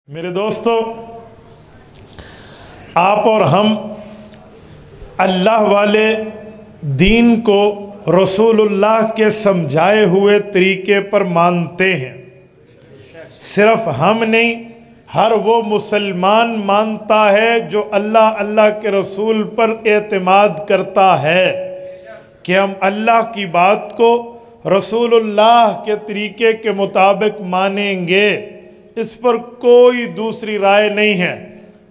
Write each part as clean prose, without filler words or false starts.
میرے دوستو، آپ اور ہم اللہ والے دین کو رسول اللہ کے سمجھائے ہوئے طریقے پر مانتے ہیں۔ صرف ہم نہیں، ہر وہ مسلمان مانتا ہے جو اللہ کے رسول پر اعتماد کرتا ہے کہ ہم اللہ کی بات کو رسول اللہ کے طریقے کے مطابق مانیں گے۔ اس پر کوئی دوسری رائے نہیں ہے،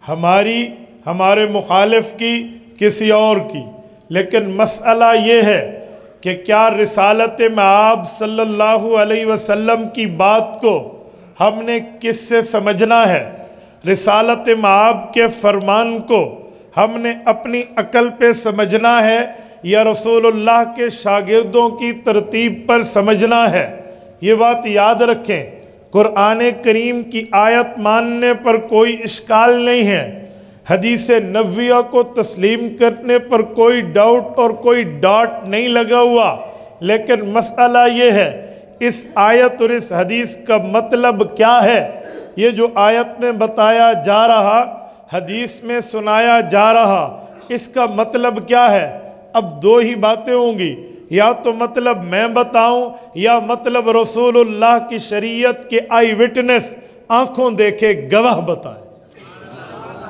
ہمارے مخالف کی، کسی اور کی۔ لیکن مسئلہ یہ ہے کہ کیا رسالت مآب صلی اللہ علیہ وسلم کی بات کو ہم نے کس سے سمجھنا ہے؟ رسالت مآب کے فرمان کو ہم نے اپنی عقل پہ سمجھنا ہے یا رسول اللہ کے شاگردوں کی ترتیب پر سمجھنا ہے؟ یہ بات یاد رکھیں، قرآن کریم کی آیت ماننے پر کوئی اشکال نہیں ہے، حدیث نبویہ کو تسلیم کرنے پر کوئی ڈاؤٹ اور کوئی ڈاٹ نہیں لگا ہوا۔ لیکن مسئلہ یہ ہے، اس آیت اور اس حدیث کا مطلب کیا ہے؟ یہ جو آیت میں بتایا جا رہا، حدیث میں سنایا جا رہا، اس کا مطلب کیا ہے؟ اب دو ہی باتیں ہوں گی، یا تو مطلب میں بتاؤں یا مطلب رسول اللہ کی شریعت کے آئی وٹنس، آنکھوں دیکھے گواہ بتائے۔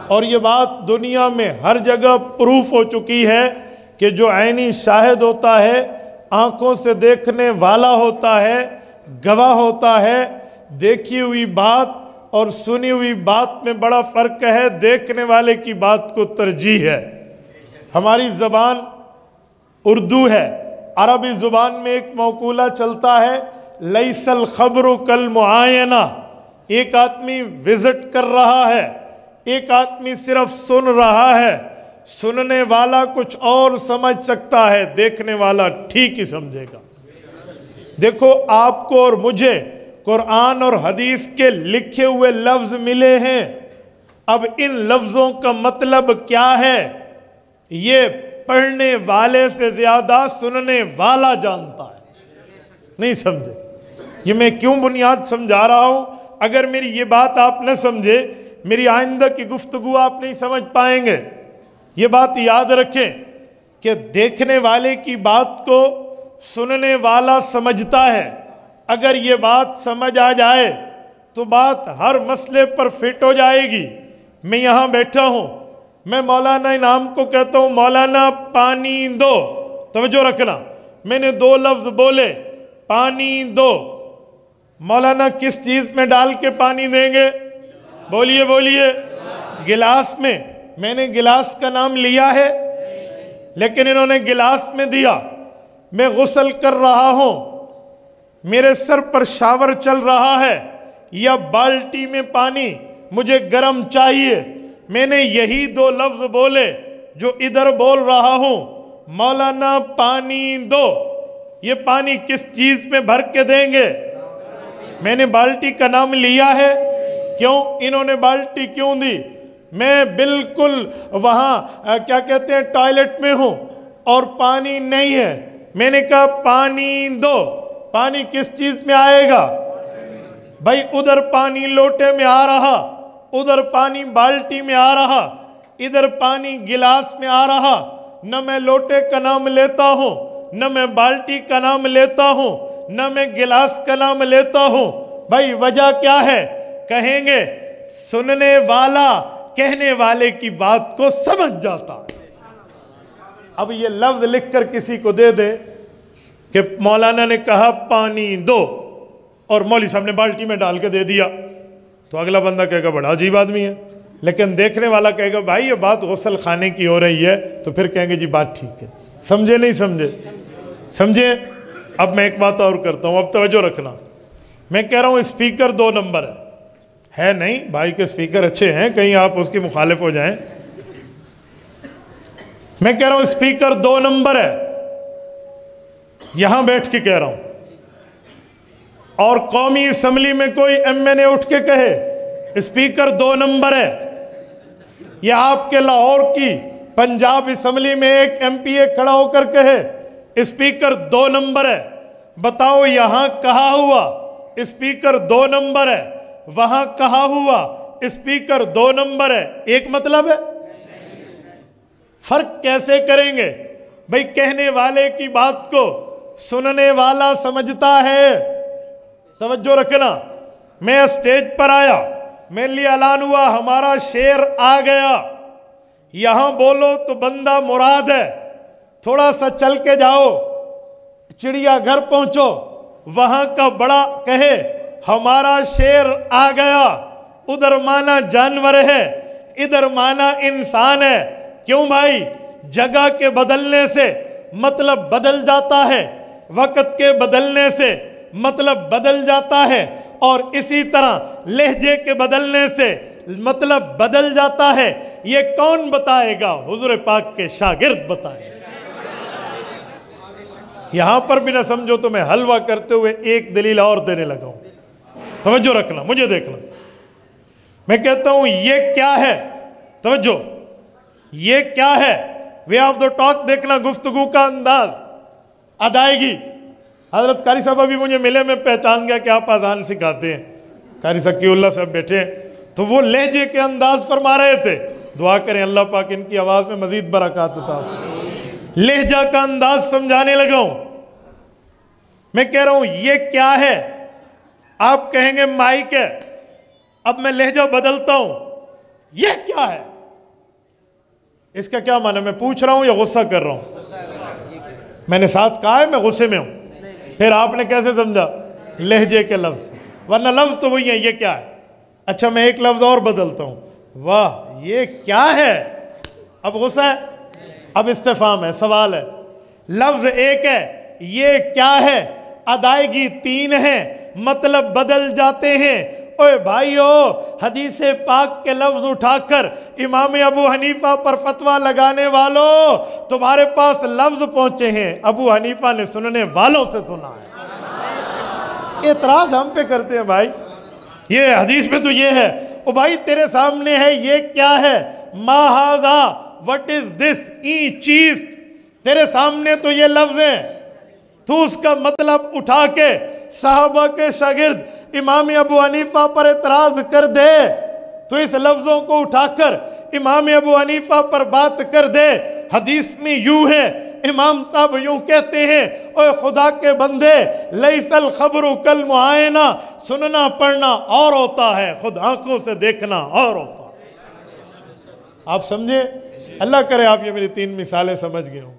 اور یہ بات دنیا میں ہر جگہ پروف ہو چکی ہے کہ جو عینی شاہد ہوتا ہے، آنکھوں سے دیکھنے والا ہوتا ہے، گواہ ہوتا ہے۔ دیکھی ہوئی بات اور سنی ہوئی بات میں بڑا فرق ہے، دیکھنے والے کی بات کو ترجیح ہے۔ ہماری زبان اردو ہے، عربی زبان میں ایک مقولہ چلتا ہے، لیس الخبر کالمعائنہ۔ ایک آدمی وزٹ کر رہا ہے، ایک آدمی صرف سن رہا ہے، سننے والا کچھ اور سمجھ سکتا ہے، دیکھنے والا ٹھیک ہی سمجھے گا۔ دیکھو، آپ کو اور مجھے قرآن اور حدیث کے لکھے ہوئے لفظ ملے ہیں، اب ان لفظوں کا مطلب کیا ہے یہ پڑھنے والے سے زیادہ سننے والا جانتا ہے۔ نہیں سمجھے؟ یہ میں کیوں بنیاد سمجھا رہا ہوں؟ اگر میری یہ بات آپ نہ سمجھے، میری آئندہ کی گفتگو آپ نہیں سمجھ پائیں گے۔ یہ بات یاد رکھیں کہ دیکھنے والے کی بات کو سننے والا سمجھتا ہے۔ اگر یہ بات سمجھ آ جائے تو بات ہر مسئلے پر فٹ ہو جائے گی۔ میں یہاں بیٹھا ہوں، میں مولانا انعام کو کہتا ہوں مولانا پانی دو، توجہ رکھنا، میں نے دو لفظ بولے، پانی دو۔ مولانا کس چیز میں ڈال کے پانی دیں گے؟ بولیے بولیے۔ گلاس میں۔ میں نے گلاس کا نام لیا ہے، لیکن انہوں نے گلاس میں دیا۔ میں غسل کر رہا ہوں، میرے سر پر شاور چل رہا ہے، یا بالٹی میں پانی مجھے گرم چاہیے، میں نے یہی دو لفظ بولے جو ادھر بول رہا ہوں، مولانا پانی دو۔ یہ پانی کس چیز میں بھر کے دیں گے؟ میں نے بالٹی کا نام لیا ہے، کیوں؟ انہوں نے بالٹی کیوں دی؟ میں بالکل وہاں کیا کہتے ہیں ٹوائلٹ میں ہوں اور پانی نہیں ہے، میں نے کہا پانی دو۔ پانی کس چیز میں آئے گا؟ بھائی ادھر پانی لوٹے میں آ رہا، ادھر پانی بالٹی میں آ رہا، ادھر پانی گلاس میں آ رہا۔ نہ میں لوٹے کا نام لیتا ہوں، نہ میں بالٹی کا نام لیتا ہوں، نہ میں گلاس کا نام لیتا ہوں۔ بھائی وجہ کیا ہے؟ کہیں گے سننے والا کہنے والے کی بات کو سمجھ جاتا۔ اب یہ لفظ لکھ کر کسی کو دے دے کہ مولانا نے کہا پانی دو، اور مولوی صاحب نے بالٹی میں ڈال کے دے دیا، تو اگلا بندہ کہے گا بڑا عجیب آدمی ہے۔ لیکن دیکھنے والا کہے گا بھائی یہ بات غسل خانے کی ہو رہی ہے، تو پھر کہیں گے جی بات ٹھیک ہے۔ سمجھے نہیں سمجھے؟ سمجھے؟ اب میں ایک بات اور کرتا ہوں، اب توجہ رکھنا۔ میں کہہ رہا ہوں اسپیکر 2 نمبر ہے نہیں، بھائی کے اسپیکر اچھے ہیں، کہیں آپ اس کی مخالف ہو جائیں۔ میں کہہ رہا ہوں اسپیکر 2 نمبر ہے، یہاں بیٹھ کے کہہ رہا ہوں، اور قومی اسمبلی میں کوئی ایم این اے اٹھ کے کہے اسپیکر 2 نمبر ہے، یا آپ کے لاہور کی پنجاب اسمبلی میں ایک ایم پی اے کھڑا ہو کر کہے اسپیکر 2 نمبر ہے، بتاؤ یہاں کہا ہوا اسپیکر 2 نمبر ہے، وہاں کہا ہوا اسپیکر 2 نمبر ہے، ایک مطلب ہے؟ فرق کیسے کریں گے بھئی؟ کہنے والے کی بات کو سننے والا سمجھتا ہے۔ توجہ رکھنا، میں اسٹیج پر آیا، میرے لیے اعلان ہوا ہمارا شعر آ گیا، یہاں بولو تو بندہ مراد ہے، تھوڑا سا چل کے جاؤ، چڑیا گھر پہنچو، وہاں کا بڑا کہے ہمارا شعر آ گیا، ادھر مانا جانور ہے، ادھر مانا انسان ہے۔ کیوں بھائی؟ جگہ کے بدلنے سے مطلب بدل جاتا ہے، وقت کے بدلنے سے مطلب بدل جاتا ہے، اور اسی طرح لہجے کے بدلنے سے مطلب بدل جاتا ہے۔ یہ کون بتائے گا؟ حضور پاک کے شاگرد بتائے گا۔ یہاں پر بھی نہ سمجھو تو میں حلوہ کرتے ہوئے ایک دلیل اور دینے لگا ہوں، توجہ رکھنا، مجھے دیکھنا۔ میں کہتا ہوں یہ کیا ہے؟ توجہ، یہ کیا ہے؟ وے آف دا ٹاک دیکھنا، گفتگو کا انداز، ادائیگی۔ حضرت قاری صاحب ابھی مجھے ملے، میں پہچان گیا کہ آپ اذان سکھاتے ہیں، قاری سکی اللہ صاحب بیٹھے ہیں، تو وہ لہجے کے انداز فرما رہے تھے۔ دعا کریں اللہ پاک ان کی آواز میں مزید برکات عطا فرمائے۔ لہجہ کا انداز سمجھانے لگا ہوں۔ میں کہہ رہا ہوں یہ کیا ہے؟ آپ کہیں گے مائک ہے۔ اب میں لہجہ بدلتا ہوں، یہ کیا ہے؟ اس کا کیا معنی؟ میں پوچھ رہا ہوں یا غصہ کر رہا ہوں؟ میں نے ساتھ کہا ہے میں غصے میں ہوں، پھر آپ نے کیسے سمجھا؟ لہجے کے لفظ، ورنہ لفظ تو وہی ہیں، یہ کیا ہے؟ اچھا میں ایک لفظ اور بدلتا ہوں، واہ یہ کیا ہے؟ اب غصہ ہے؟ اب استفہام ہے، سوال ہے۔ لفظ ایک ہے، یہ کیا ہے؟ ادائیگی 3 ہے، مطلب بدل جاتے ہیں۔ اوے بھائیو، حدیث پاک کے لفظ اٹھا کر امام ابو حنیفہ پر فتویٰ لگانے والوں، تمہارے پاس لفظ پہنچے ہیں، ابو حنیفہ نے سننے والوں سے سنا ہے۔ اعتراض ہم پہ کرتے ہیں بھائی، یہ حدیث میں تو یہ ہے۔ او بھائی تیرے سامنے ہے، یہ کیا ہے؟ ما ھذا، what is this، چیز تیرے سامنے تو یہ لفظ ہیں، تو اس کا مطلب اٹھا کے صحابہ کے شاگرد امام ابو حنیفہ پر اعتراض کر دے، تو اس لفظوں کو اٹھا کر امام ابو حنیفہ پر بات کر دے۔ حدیث میں یوں ہے، امام صاحب یوں کہتے ہیں، اے خدا کے بندے، لیس الخبر کالمعائنہ، سننا پڑھنا اور ہوتا ہے، خود آنکھوں سے دیکھنا اور ہوتا ہے۔ آپ سمجھے؟ اللہ کرے آپ یہ میری 3 مثالیں سمجھ گئے ہوں۔